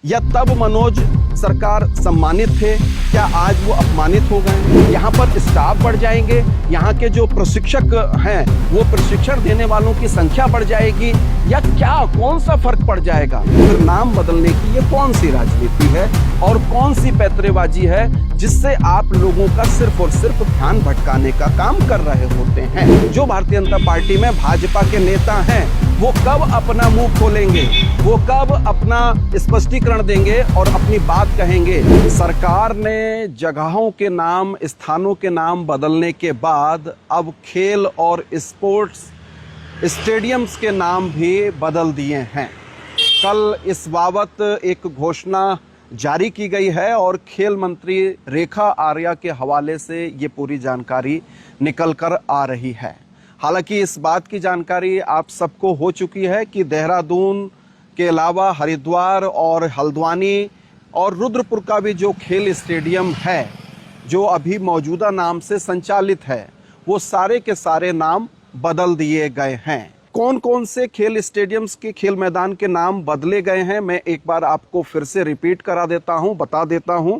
या तब मनोज सरकार सम्मानित थे, क्या आज वो अपमानित हो गए? यहाँ पर स्टाफ बढ़ जाएंगे, यहाँ के जो प्रशिक्षक हैं वो प्रशिक्षण देने वालों की संख्या बढ़ जाएगी, या क्या कौन सा फर्क पड़ जाएगा? फिर नाम बदलने की ये कौन सी राजनीति है और कौन सी पैतरेबाजी है जिससे आप लोगों का सिर्फ और सिर्फ ध्यान भटकाने का काम कर रहे होते हैं? जो भारतीय जनता पार्टी में भाजपा के नेता हैं वो कब अपना मुंह खोलेंगे, वो कब अपना स्पष्टीकरण देंगे और अपनी बात कहेंगे? सरकार ने जगहों के नाम, स्थानों के नाम बदलने के बाद अब खेल और स्पोर्ट्स स्टेडियम्स के नाम भी बदल दिए हैं। कल इस बाबत एक घोषणा जारी की गई है और खेल मंत्री रेखा आर्या के हवाले से ये पूरी जानकारी निकल कर आ रही है। हालांकि इस बात की जानकारी आप सबको हो चुकी है कि देहरादून के अलावा हरिद्वार और हल्द्वानी और रुद्रपुर का भी जो खेल स्टेडियम है, जो अभी मौजूदा नाम से संचालित है, वो सारे के सारे नाम बदल दिए गए हैं। कौन कौन से खेल स्टेडियम्स के खेल मैदान के नाम बदले गए हैं, मैं एक बार आपको फिर से रिपीट करा देता हूं, बता देता हूं।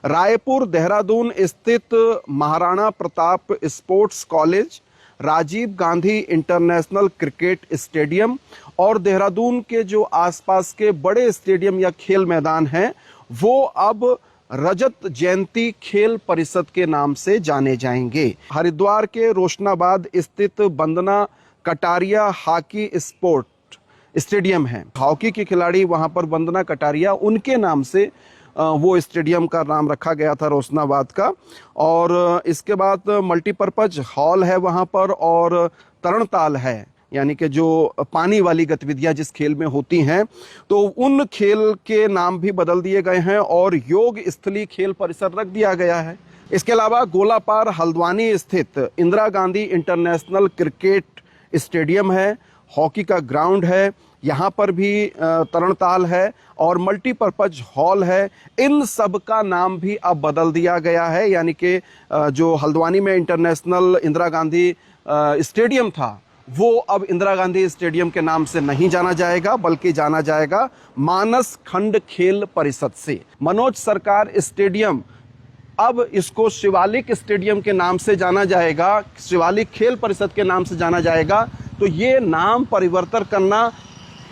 रायपुर देहरादून स्थित Maharana Pratap sports college, Rajiv Gandhi international cricket stadium और देहरादून के जो आसपास के बड़े स्टेडियम या खेल मैदान हैं वो अब रजत जयंती खेल परिषद के नाम से जाने जाएंगे। हरिद्वार के रोशनाबाद स्थित Vandana Kataria hockey sport stadium है। हॉकी के खिलाड़ी वहां पर वंदना कटारिया, उनके नाम से वो स्टेडियम का नाम रखा गया था रोशनाबाद का। और इसके बाद मल्टीपर्पज हॉल है वहां पर और तरणताल है, यानी कि जो पानी वाली गतिविधियां जिस खेल में होती हैं, तो उन खेल के नाम भी बदल दिए गए हैं और योग स्थली खेल परिसर रख दिया गया है। इसके अलावा गोलापार हल्द्वानी स्थित Indira Gandhi international cricket stadium है, हॉकी का ग्राउंड है, यहाँ पर भी तरणताल है और मल्टीपर्पज हॉल है। इन सब का नाम भी अब बदल दिया गया है, यानी कि जो हल्द्वानी में इंटरनेशनल इंदिरा गांधी स्टेडियम था वो अब इंदिरा गांधी स्टेडियम के नाम से नहीं जाना जाएगा, बल्कि जाना जाएगा मानस खंड खेल परिषद से। मनोज सरकार स्टेडियम, अब इसको शिवालिक स्टेडियम के नाम से जाना जाएगा, शिवालिक खेल परिषद के नाम से जाना जाएगा। तो ये नाम परिवर्तन करना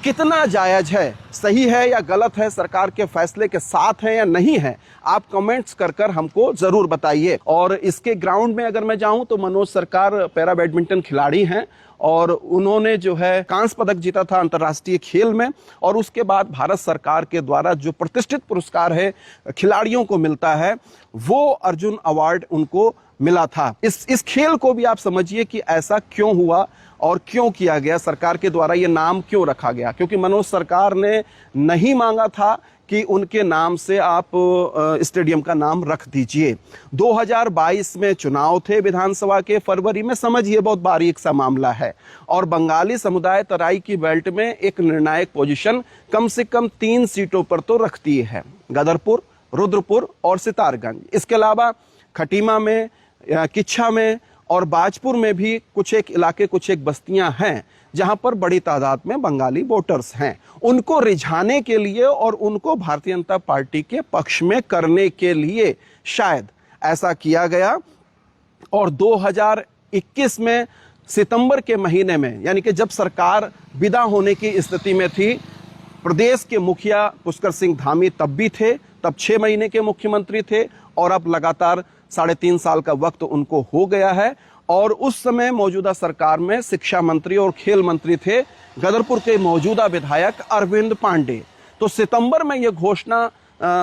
कितना जायज है, सही है या गलत है, सरकार के फैसले के साथ है या नहीं है, आप कमेंट्स कर हमको जरूर बताइए। और इसके ग्राउंड में अगर मैं जाऊं तो मनोज सरकार पैरा बैडमिंटन खिलाड़ी हैं और उन्होंने जो है कांस्य पदक जीता था अंतर्राष्ट्रीय खेल में, और उसके बाद भारत सरकार के द्वारा जो प्रतिष्ठित पुरस्कार है खिलाड़ियों को मिलता है, वो अर्जुन अवार्ड उनको मिला था। इस खेल को भी आप समझिए कि ऐसा क्यों हुआ और क्यों किया गया, सरकार के द्वारा ये नाम क्यों रखा गया, क्योंकि मनोज सरकार ने नहीं मांगा था कि उनके नाम से आप स्टेडियम का नाम रख दीजिए। 2022 में चुनाव थे विधानसभा के, फरवरी में, समझिए बहुत बारीक सा मामला है, और बंगाली समुदाय तराई की बेल्ट में एक निर्णायक पोजीशन कम से कम 3 सीटों पर तो रखती है, गदरपुर, रुद्रपुर और सितारगंज। इसके अलावा खटीमा में, किच्छा में और बाजपुर में भी कुछ एक इलाके, कुछ एक बस्तियां हैं जहां पर बड़ी तादाद में बंगाली वोटर्स हैं। उनको रिझाने के लिए और उनको भारतीय जनता पार्टी के पक्ष में करने के लिए शायद ऐसा किया गया। और 2021 में सितंबर के महीने में, यानी कि जब सरकार विदा होने की स्थिति में थी, प्रदेश के मुखिया पुष्कर सिंह धामी तब भी थे, तब 6 महीने के मुख्यमंत्री थे और अब लगातार 3.5 साल का वक्त उनको हो गया है। और उस समय मौजूदा सरकार में शिक्षा मंत्री और खेल मंत्री थे गदरपुर के मौजूदा विधायक अरविंद पांडे। तो सितंबर में यह घोषणा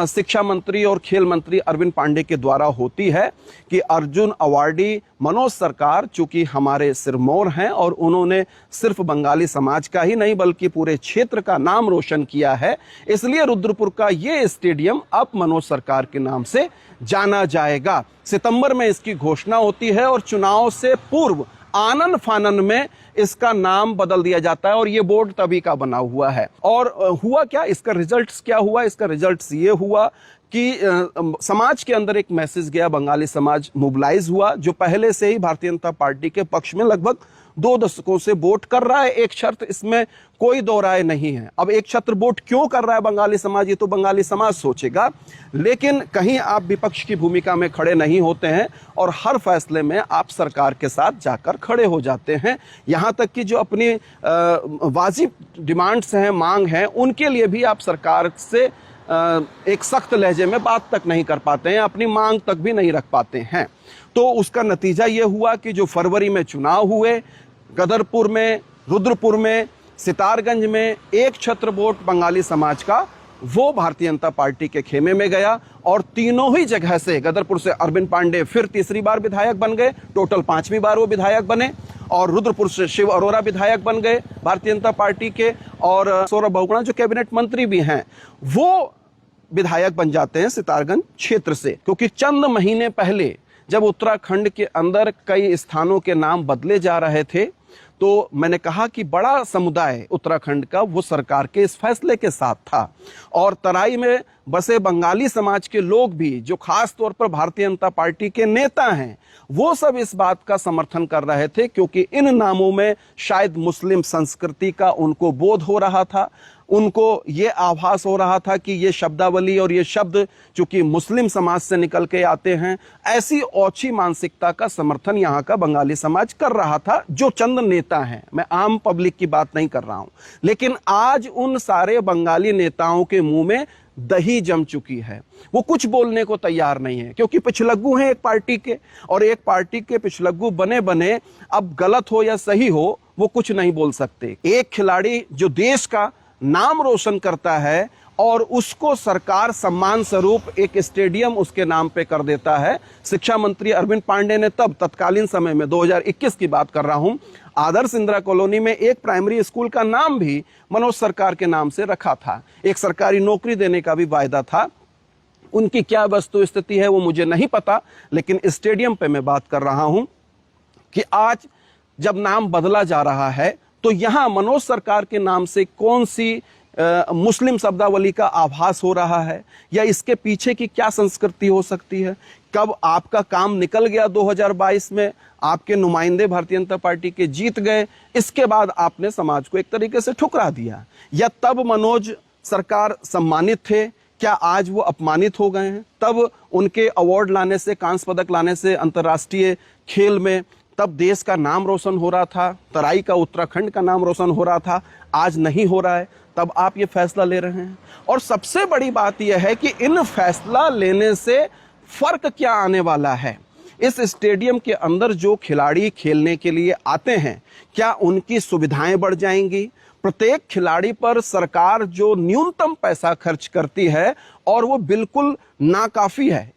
शिक्षा मंत्री और खेल मंत्री अरविंद पांडे के द्वारा होती है कि अर्जुन अवार्डी मनोज सरकार, चूंकि हमारे सिरमौर हैं और उन्होंने सिर्फ बंगाली समाज का ही नहीं बल्कि पूरे क्षेत्र का नाम रोशन किया है, इसलिए रुद्रपुर का ये स्टेडियम अब मनोज सरकार के नाम से जाना जाएगा। सितंबर में इसकी घोषणा होती है और चुनाव से पूर्व आनन फानन में इसका नाम बदल दिया जाता है और ये बोर्ड तभी का बना हुआ है। और हुआ क्या, इसका रिजल्ट्स क्या हुआ? इसका रिजल्ट्स ये हुआ कि समाज के अंदर एक मैसेज गया, बंगाली समाज मोबिलाइज हुआ, जो पहले से ही भारतीय जनता पार्टी के पक्ष में लगभग 2 दशकों से वोट कर रहा है एक छत्र, इसमें कोई दो राय नहीं है। अब एक छत्र वोट क्यों कर रहा है बंगाली समाज, ये तो बंगाली समाज सोचेगा, लेकिन कहीं आप विपक्ष की भूमिका में खड़े नहीं होते हैं और हर फैसले में आप सरकार के साथ जाकर खड़े हो जाते हैं। यहाँ तक कि जो अपनी वाजिब डिमांड्स हैं, मांग हैं, उनके लिए भी आप सरकार से एक सख्त लहजे में बात तक नहीं कर पाते हैं, अपनी मांग तक भी नहीं रख पाते हैं। तो उसका नतीजा ये हुआ कि जो फरवरी में चुनाव हुए, गदरपुर में, रुद्रपुर में, सितारगंज में एक छत्र वोट बंगाली समाज का वो भारतीय जनता पार्टी के खेमे में गया और तीनों ही जगह से, गदरपुर से अरविंद पांडे फिर तीसरी बार विधायक बन गए, टोटल 5वीं बार वो विधायक बने, और रुद्रपुर से शिव अरोरा विधायक बन गए भारतीय जनता पार्टी के, और सौरभ बहुगुणा जो कैबिनेट मंत्री भी हैं वो विधायक बन जाते हैं सितारगंज क्षेत्र से। क्योंकि चंद महीने पहले जब उत्तराखंड के अंदर कई स्थानों के नाम बदले जा रहे थे तो मैंने कहा कि बड़ा समुदाय उत्तराखंड का वो सरकार के इस फैसले के साथ था, और तराई में बसे बंगाली समाज के लोग भी जो खास तौर पर भारतीय जनता पार्टी के नेता हैं वो सब इस बात का समर्थन कर रहे थे, क्योंकि इन नामों में शायद मुस्लिम संस्कृति का उनको बोध हो रहा था, उनको ये आभास हो रहा था कि ये शब्दावली और ये शब्द चूंकि मुस्लिम समाज से निकल के आते हैं, ऐसी ओछी मानसिकता का समर्थन यहाँ का बंगाली समाज कर रहा था, जो चंद नेता हैं, मैं आम पब्लिक की बात नहीं कर रहा हूं। लेकिन आज उन सारे बंगाली नेताओं के मुंह में दही जम चुकी है, वो कुछ बोलने को तैयार नहीं है, क्योंकि पिछलग्गू हैं एक पार्टी के, और एक पार्टी के पिछलग्गू बने बने अब गलत हो या सही हो वो कुछ नहीं बोल सकते। एक खिलाड़ी जो देश का नाम रोशन करता है और उसको सरकार सम्मान स्वरूप एक स्टेडियम उसके नाम पे कर देता है। शिक्षा मंत्री अरविंद पांडे ने तब तत्कालीन समय में 2021 की बात कर रहा हूं, आदर्श इंदिरा कॉलोनी में एक प्राइमरी स्कूल का नाम भी मनोज सरकार के नाम से रखा था, एक सरकारी नौकरी देने का भी वायदा था। उनकी क्या वस्तु स्थिति है वो मुझे नहीं पता, लेकिन स्टेडियम पे मैं बात कर रहा हूं कि आज जब नाम बदला जा रहा है तो यहां मनोज सरकार के नाम से कौन सी मुस्लिम शब्दावली का आभास हो रहा है, या इसके पीछे की क्या संस्कृति हो सकती है। कब आपका काम निकल गया 2022 में, आपके नुमाइंदे भारतीय जनता पार्टी के जीत गए, इसके बाद आपने समाज को एक तरीके से ठुकरा दिया, या तब मनोज सरकार सम्मानित थे, क्या आज वो अपमानित हो गए हैं। तब उनके अवार्ड लाने से, कांस्य पदक लाने से अंतर्राष्ट्रीय खेल में, तब देश का नाम रोशन हो रहा था, तराई का, उत्तराखंड का नाम रोशन हो रहा था, आज नहीं हो रहा है, तब आप ये फैसला ले रहे हैं। और सबसे बड़ी बात यह है कि इन फैसला लेने से फर्क क्या आने वाला है। इस स्टेडियम के अंदर जो खिलाड़ी खेलने के लिए आते हैं, क्या उनकी सुविधाएं बढ़ जाएंगी। प्रत्येक खिलाड़ी पर सरकार जो न्यूनतम पैसा खर्च करती है और वो बिल्कुल नाकाफी है,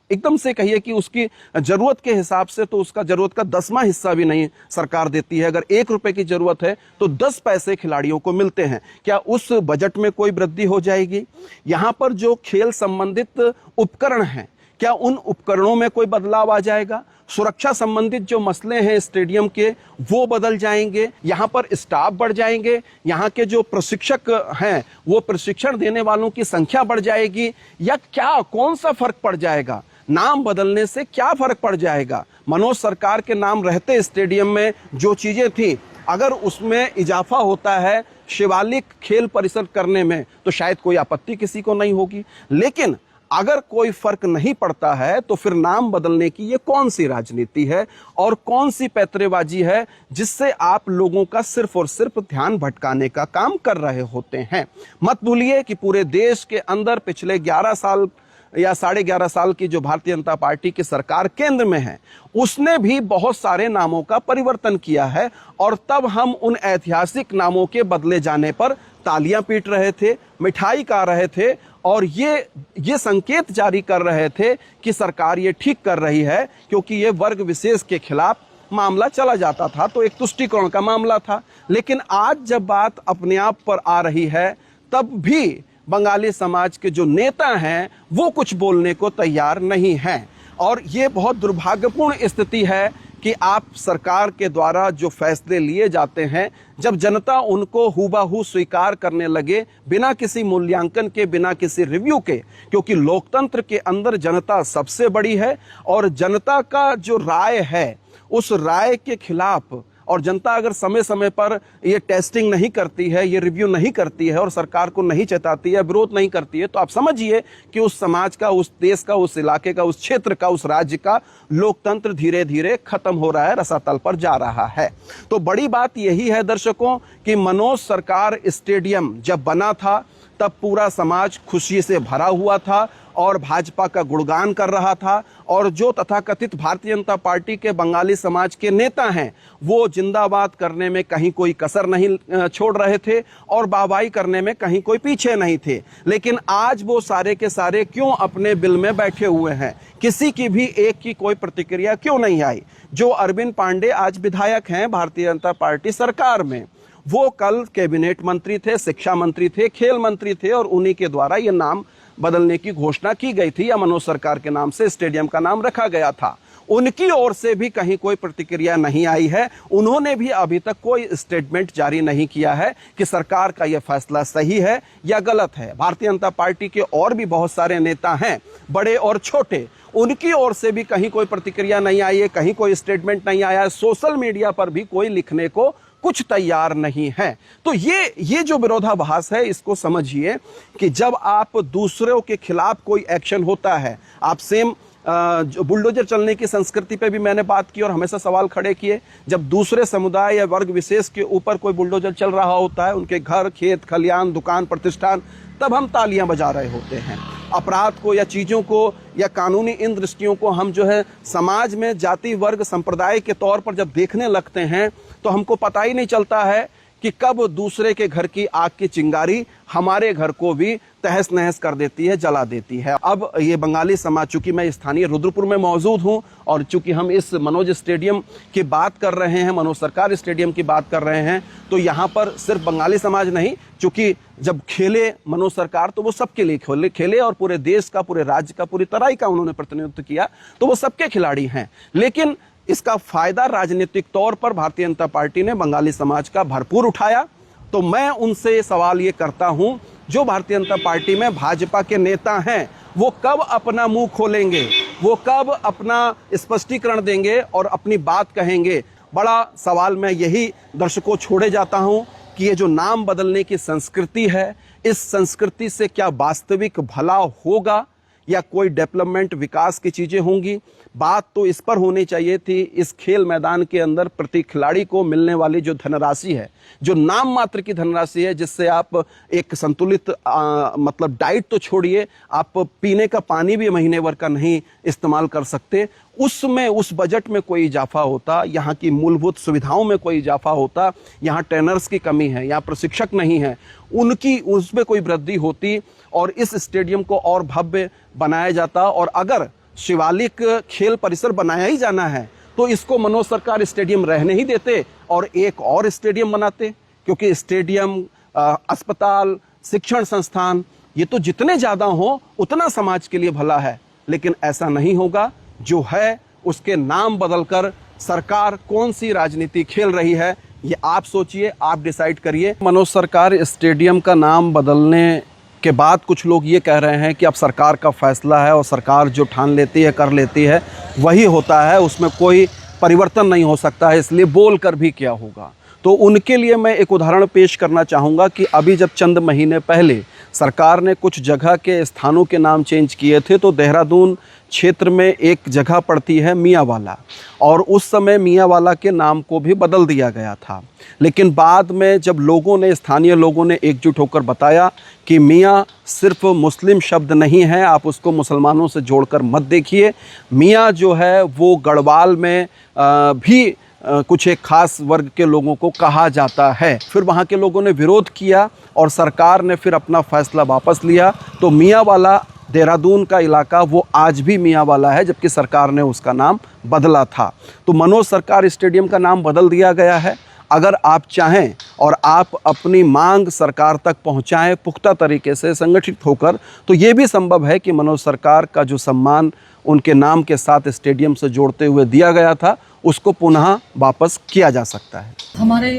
एकदम से कहिए कि उसकी जरूरत के हिसाब से तो उसका जरूरत का 10वां हिस्सा भी नहीं सरकार देती है। अगर 1 रुपए की जरूरत है तो 10 पैसे खिलाड़ियों को मिलते हैं। क्या उस बजट में कोई वृद्धि हो जाएगी। यहाँ पर जो खेल संबंधित उपकरण हैं, क्या उन उपकरणों में कोई बदलाव आ जाएगा। सुरक्षा संबंधित जो मसले हैं स्टेडियम के वो बदल जाएंगे। यहाँ पर स्टाफ बढ़ जाएंगे, यहाँ के जो प्रशिक्षक हैं वो प्रशिक्षण देने वालों की संख्या बढ़ जाएगी, या क्या कौन सा फर्क पड़ जाएगा। नाम बदलने से क्या फर्क पड़ जाएगा। मनोज सरकार के नाम रहते स्टेडियम में जो चीजें थी, अगर उसमें इजाफा होता है शिवालिक खेल परिसर करने में तो शायद कोई आपत्ति किसी को नहीं होगी। लेकिन अगर कोई फर्क नहीं पड़ता है तो फिर नाम बदलने की ये कौन सी राजनीति है और कौन सी पैतरेबाजी है जिससे आप लोगों का सिर्फ और सिर्फ ध्यान भटकाने का काम कर रहे होते हैं। मत भूलिए कि पूरे देश के अंदर पिछले 11 साल या 11.5 साल की जो भारतीय जनता पार्टी की सरकार केंद्र में है, उसने भी बहुत सारे नामों का परिवर्तन किया है, और तब हम उन ऐतिहासिक नामों के बदले जाने पर तालियां पीट रहे थे, मिठाई खा रहे थे, और ये संकेत जारी कर रहे थे कि सरकार ये ठीक कर रही है, क्योंकि ये वर्ग विशेष के खिलाफ मामला चला जाता था तो एक तुष्टीकरण का मामला था। लेकिन आज जब बात अपने आप पर आ रही है, तब भी बंगाली समाज के जो नेता हैं वो कुछ बोलने को तैयार नहीं हैं। और ये बहुत दुर्भाग्यपूर्ण स्थिति है कि आप सरकार के द्वारा जो फैसले लिए जाते हैं, जब जनता उनको हूबहू स्वीकार करने लगे बिना किसी मूल्यांकन के, बिना किसी रिव्यू के, क्योंकि लोकतंत्र के अंदर जनता सबसे बड़ी है और जनता का जो राय है उस राय के खिलाफ और जनता अगर समय समय पर ये टेस्टिंग नहीं करती है, ये रिव्यू नहीं करती है और सरकार को नहीं चेताती है, विरोध नहीं करती है, तो आप समझिए कि उस समाज का, उस देश का, उस इलाके का, उस क्षेत्र का, उस राज्य का लोकतंत्र धीरे धीरे खत्म हो रहा है, रसातल पर जा रहा है। तो बड़ी बात यही है दर्शकों कि मनोज सरकार स्टेडियम जब बना था तब पूरा समाज खुशी से भरा हुआ था और भाजपा का गुणगान कर रहा था, और जो तथाकथित भारतीय जनता पार्टी के बंगाली समाज के नेता हैं वो जिंदाबाद करने में कहीं कोई कसर नहीं छोड़ रहे थे और वाहवाही करने में कहीं कोई पीछे नहीं थे। लेकिन आज वो सारे के सारे क्यों अपने बिल में बैठे हुए हैं? किसी की भी एक की कोई प्रतिक्रिया क्यों नहीं आई? जो अरविंद पांडे आज विधायक हैं भारतीय जनता पार्टी सरकार में, वो कल कैबिनेट मंत्री थे, शिक्षा मंत्री थे, खेल मंत्री थे, और उन्हीं के द्वारा ये नाम बदलने की घोषणा की गई थी या मनोज सरकार के नाम से स्टेडियम का नाम रखा गया था। उनकी ओर से भी कहीं कोई प्रतिक्रिया नहीं आई है। उन्होंने भी अभी तक कोई स्टेटमेंट जारी नहीं किया है कि सरकार का यह फैसला सही है या गलत है। भारतीय जनता पार्टी के और भी बहुत सारे नेता हैं, बड़े और छोटे, उनकी ओर से भी कहीं कोई प्रतिक्रिया नहीं आई है, कहीं कोई स्टेटमेंट नहीं आया है। सोशल मीडिया पर भी कोई लिखने को कुछ तैयार नहीं है। तो ये जो विरोधाभास है, इसको समझिए कि जब आप दूसरों के खिलाफ कोई एक्शन होता है, आप सेम बुलडोजर चलने की संस्कृति पे भी मैंने बात की और हमेशा सवाल खड़े किए। जब दूसरे समुदाय या वर्ग विशेष के ऊपर कोई बुलडोजर चल रहा होता है, उनके घर, खेत, खलियान, दुकान, प्रतिष्ठान, तब हम तालियां बजा रहे होते हैं। अपराध को या चीज़ों को या कानूनी इन दृष्टियों को हम जो है समाज में जाति, वर्ग, संप्रदाय के तौर पर जब देखने लगते हैं तो हमको पता ही नहीं चलता है कि कब दूसरे के घर की आग की चिंगारी हमारे घर को भी तहस नहस कर देती है, जला देती है। अब ये बंगाली समाज, चूंकि मैं स्थानीय रुद्रपुर में मौजूद हूं और चूंकि हम इस मनोज स्टेडियम की बात कर रहे हैं, मनोज सरकार स्टेडियम की बात कर रहे हैं, तो यहाँ पर सिर्फ बंगाली समाज नहीं, चूंकि जब खेले मनोज सरकार तो वो सबके लिए खेले और पूरे देश का, पूरे राज्य का, पूरी तराई का उन्होंने प्रतिनिधित्व किया, तो वो सबके खिलाड़ी हैं। लेकिन इसका फायदा राजनीतिक तौर पर भारतीय जनता पार्टी ने बंगाली समाज का भरपूर उठाया। तो मैं उनसे सवाल ये करता हूं, जो भारतीय जनता पार्टी में भाजपा के नेता हैं, वो कब अपना मुंह खोलेंगे, वो कब अपना स्पष्टीकरण देंगे और अपनी बात कहेंगे? बड़ा सवाल मैं यही दर्शकों छोड़े जाता हूं कि ये जो नाम बदलने की संस्कृति है, इस संस्कृति से क्या वास्तविक भला होगा या कोई डेवलपमेंट, विकास की चीजें होंगी? बात तो इस पर होनी चाहिए थी, इस खेल मैदान के अंदर प्रति खिलाड़ी को मिलने वाली जो धनराशि है, जो नाम मात्र की धनराशि है, जिससे आप एक संतुलित मतलब डाइट तो छोड़िए, आप पीने का पानी भी महीने भर का नहीं इस्तेमाल कर सकते, उसमें, उस बजट में कोई इजाफा होता, यहाँ की मूलभूत सुविधाओं में कोई इजाफा होता, यहाँ ट्रेनर्स की कमी है, यहाँ प्रशिक्षक नहीं है, उनकी उसमें कोई वृद्धि होती और इस स्टेडियम को और भव्य बनाया जाता। और अगर शिवालिक खेल परिसर बनाया ही जाना है तो इसको मनोज सरकार स्टेडियम रहने ही देते और एक और स्टेडियम बनाते, क्योंकि स्टेडियम, अस्पताल, शिक्षण संस्थान, ये तो जितने ज़्यादा हो उतना समाज के लिए भला है। लेकिन ऐसा नहीं होगा। जो है उसके नाम बदलकर सरकार कौन सी राजनीति खेल रही है, ये आप सोचिए, आप डिसाइड करिए। मनोज सरकार स्टेडियम का नाम बदलने के बाद कुछ लोग ये कह रहे हैं कि अब सरकार का फैसला है और सरकार जो ठान लेती है, कर लेती है, वही होता है, उसमें कोई परिवर्तन नहीं हो सकता है, इसलिए बोल कर भी क्या होगा। तो उनके लिए मैं एक उदाहरण पेश करना चाहूँगा कि अभी जब चंद महीने पहले सरकार ने कुछ जगह के स्थानों के नाम चेंज किए थे, तो देहरादून क्षेत्र में एक जगह पड़ती है मियांवाला, और उस समय मियांवाला के नाम को भी बदल दिया गया था। लेकिन बाद में जब लोगों ने, स्थानीय लोगों ने एकजुट होकर बताया कि मियाँ सिर्फ मुस्लिम शब्द नहीं है, आप उसको मुसलमानों से जोड़कर मत देखिए, मियाँ जो है वो गढ़वाल में भी कुछ एक खास वर्ग के लोगों को कहा जाता है। फिर वहाँ के लोगों ने विरोध किया और सरकार ने फिर अपना फैसला वापस लिया। तो मियांवाला देहरादून का इलाका वो आज भी मियांवाला है, जबकि सरकार ने उसका नाम बदला था। तो मनोज सरकार स्टेडियम का नाम बदल दिया गया है। अगर आप चाहें और आप अपनी मांग सरकार तक पहुंचाएं पुख्ता तरीके से, संगठित होकर, तो ये भी संभव है कि मनोज सरकार का जो सम्मान उनके नाम के साथ स्टेडियम से जोड़ते हुए दिया गया था, उसको पुनः वापस किया जा सकता है। हमारे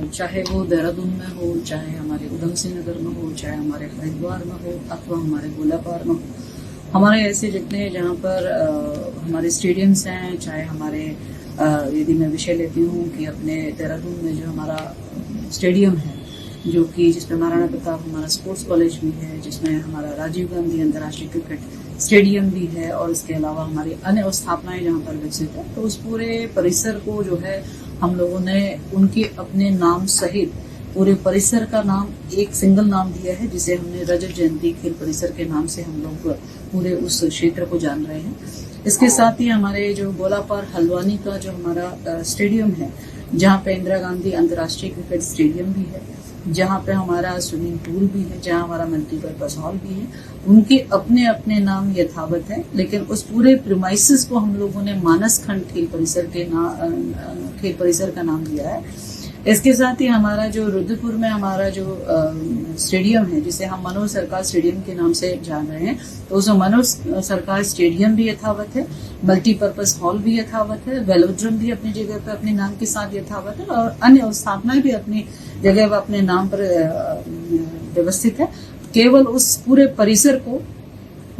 चाहे वो देहरादून में हो, चाहे हमारे उधम सिंह नगर में हो, चाहे हमारे हरिद्वार में हो, अथवा हमारे गोलापार में हो, हमारे ऐसे जितने जहाँ पर हमारे स्टेडियम्स हैं, चाहे हमारे यदि मैं विषय लेती हूँ कि अपने देहरादून में जो हमारा स्टेडियम है, जो कि जिसमें महाराणा प्रताप हमारा स्पोर्ट्स कॉलेज भी है, जिसमें हमारा राजीव गांधी अंतर्राष्ट्रीय क्रिकेट स्टेडियम भी है, और इसके अलावा हमारी अन्य अवस्थापनाएं जहाँ पर विकसित है, तो उस पूरे परिसर को जो है हम लोगों ने उनके अपने नाम सहित पूरे परिसर का नाम एक सिंगल नाम दिया है, जिसे हमने रजत जयंती खेल परिसर के नाम से हम लोग पूरे उस क्षेत्र को जान रहे हैं। इसके साथ ही हमारे जो गोलापार हल्द्वानी का जो हमारा स्टेडियम है, जहाँ पे इंदिरा गांधी अंतर्राष्ट्रीय क्रिकेट स्टेडियम भी है, जहाँ पे हमारा स्विमिंग पूल भी है, जहाँ हमारा मल्टीपर्पज हॉल भी है, उनके अपने अपने नाम यथावत है, लेकिन उस पूरे प्रीमाइसेस को हम लोगों ने मानस खंड खेल परिसर का नाम दिया है। इसके साथ ही हमारा जो रुद्रपुर में हमारा जो स्टेडियम है, जिसे हम मनोज सरकार स्टेडियम के नाम से जान रहे हैं, तो उस मनोज सरकार स्टेडियम भी यथावत है, मल्टीपर्पज हॉल भी यथावत है, वेलोड्रम भी अपनी जगह पर अपने नाम के साथ यथावत है, और अन्य स्थापनाएं भी अपनी जगह पर अपने नाम पर व्यवस्थित है। केवल उस पूरे परिसर को,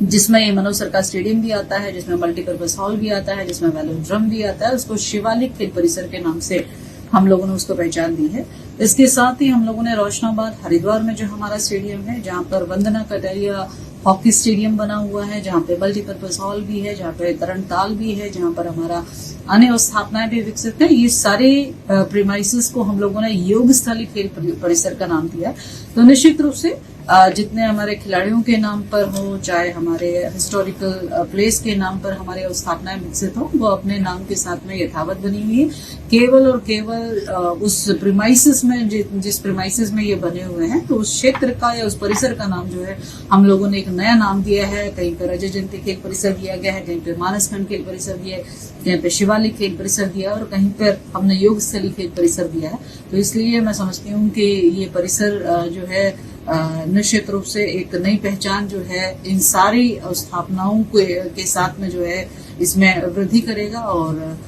जिसमें ये मनोज सरकार स्टेडियम भी आता है, जिसमें मल्टीपर्पज हॉल भी आता है, जिसमें वेलोड्रम भी आता है, उसको शिवालिक खेल परिसर के नाम से हम लोगों ने उसको पहचान दी है। इसके साथ ही हम लोगों ने रोशनाबाद हरिद्वार में जो हमारा स्टेडियम है, जहाँ पर वंदना कटारिया हॉकी स्टेडियम बना हुआ है, जहाँ पे मल्टीपर्पज हॉल भी है, जहाँ पे तरणताल भी है, जहाँ पर हमारा अन्य स्थापनाएं भी विकसित है, ये सारे प्रीमाइसेस को हम लोगों ने योग स्थली खेल परिसर का नाम दिया है। तो निश्चित रूप से जितने हमारे खिलाड़ियों के नाम पर हो, चाहे हमारे हिस्टोरिकल प्लेस के नाम पर हमारे स्थापनाएं विकसित हो, वो अपने नाम के साथ में यथावत बनी हुई है। केवल और केवल उस प्रीमाइसेस में, जिस प्रीमाइसेस में ये बने हुए हैं, तो उस क्षेत्र का या उस परिसर का नाम जो है हम लोगों ने एक नया नाम दिया है। कहीं पर रजत जयंती खेल परिसर दिया गया है, कहीं पे मानसखंड खेल परिसर दिया है, कहीं पे शिवालिक खेल परिसर दिया है, और कहीं पर हमने योग स्थली खेल परिसर दिया है। तो इसलिए मैं समझती हूँ कि ये परिसर जो है निश्चित रूप से एक नई पहचान जो है इन सारी स्थापनाओं के साथ में जो है इसमें वृद्धि करेगा, और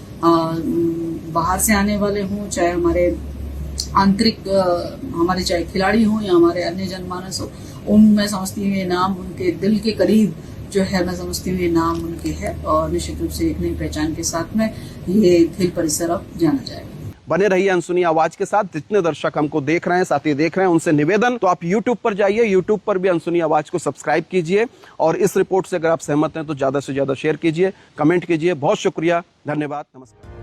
बाहर से आने वाले हों, चाहे हमारे आंतरिक हमारे चाहे खिलाड़ी हों या हमारे अन्य जनमानस हो, मैं समझती हूँ ये नाम उनके दिल के करीब जो है, मैं समझती हूँ ये नाम उनके है, और निश्चित रूप से एक नई पहचान के साथ में ये खेल परिसर अब जाना जाएगा। बने रहिए अनसुनी आवाज के साथ। जितने दर्शक हमको देख रहे हैं, साथी देख रहे हैं, उनसे निवेदन, तो आप YouTube पर जाइए, YouTube पर भी अनसुनी आवाज को सब्सक्राइब कीजिए, और इस रिपोर्ट से अगर आप सहमत हैं तो ज्यादा से ज्यादा शेयर कीजिए, कमेंट कीजिए। बहुत शुक्रिया, धन्यवाद, नमस्कार।